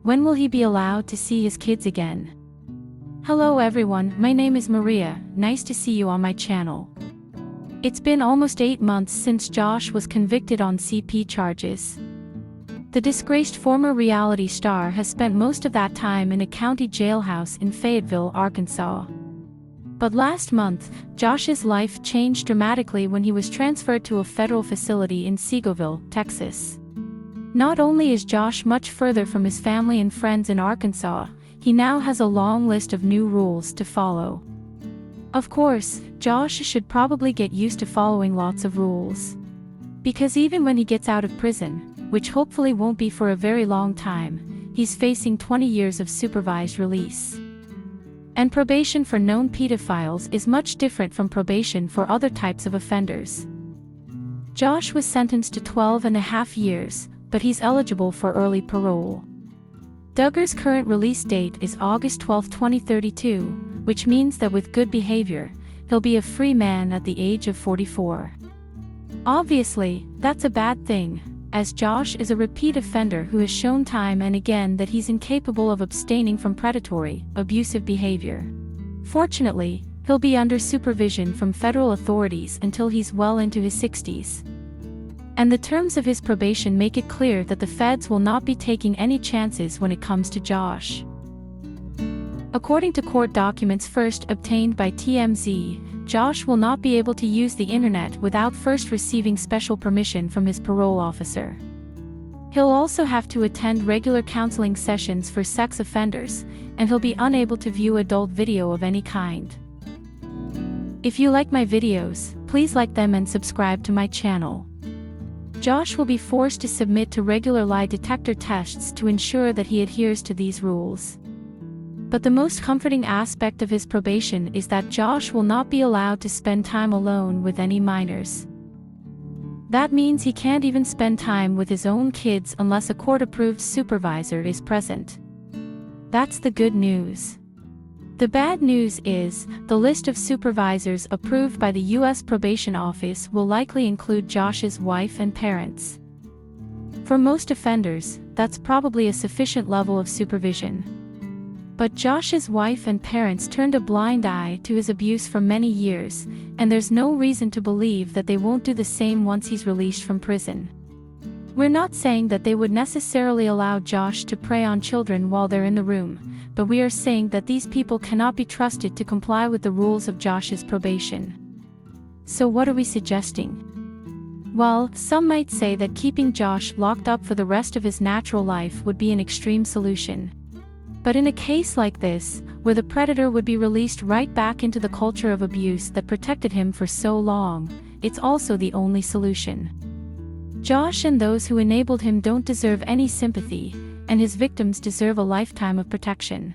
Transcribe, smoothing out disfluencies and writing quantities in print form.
When will he be allowed to see his kids again? Hello everyone, my name is Maria, nice to see you on my channel. It's been almost 8 months since Josh was convicted on CP charges. The disgraced former reality star has spent most of that time in a county jailhouse in Fayetteville, Arkansas. But last month, Josh's life changed dramatically when he was transferred to a federal facility in Seagoville, Texas. Not only is Josh much further from his family and friends in Arkansas, he now has a long list of new rules to follow. Of course, Josh should probably get used to following lots of rules. Because even when he gets out of prison, which hopefully won't be for a very long time, he's facing 20 years of supervised release. And probation for known pedophiles is much different from probation for other types of offenders. Josh was sentenced to 12.5 years, but he's eligible for early parole. Duggar's current release date is August 12, 2032, which means that with good behavior, he'll be a free man at the age of 44. Obviously, that's a bad thing, as Josh is a repeat offender who has shown time and again that he's incapable of abstaining from predatory, abusive behavior. Fortunately, he'll be under supervision from federal authorities until he's well into his 60s. And the terms of his probation make it clear that the feds will not be taking any chances when it comes to Josh. According to court documents first obtained by TMZ, Josh will not be able to use the internet without first receiving special permission from his parole officer. He'll also have to attend regular counseling sessions for sex offenders, and he'll be unable to view adult video of any kind. If you like my videos, please like them and subscribe to my channel. Josh will be forced to submit to regular lie detector tests to ensure that he adheres to these rules. But the most comforting aspect of his probation is that Josh will not be allowed to spend time alone with any minors. That means he can't even spend time with his own kids unless a court-approved supervisor is present. That's the good news. The bad news is, the list of supervisors approved by the U.S. Probation Office will likely include Josh's wife and parents. For most offenders, that's probably a sufficient level of supervision. But Josh's wife and parents turned a blind eye to his abuse for many years, and there's no reason to believe that they won't do the same once he's released from prison. We're not saying that they would necessarily allow Josh to prey on children while they're in the room, but we are saying that these people cannot be trusted to comply with the rules of Josh's probation. So what are we suggesting? Well, some might say that keeping Josh locked up for the rest of his natural life would be an extreme solution. But in a case like this, where the predator would be released right back into the culture of abuse that protected him for so long, it's also the only solution. Josh and those who enabled him don't deserve any sympathy, and his victims deserve a lifetime of protection.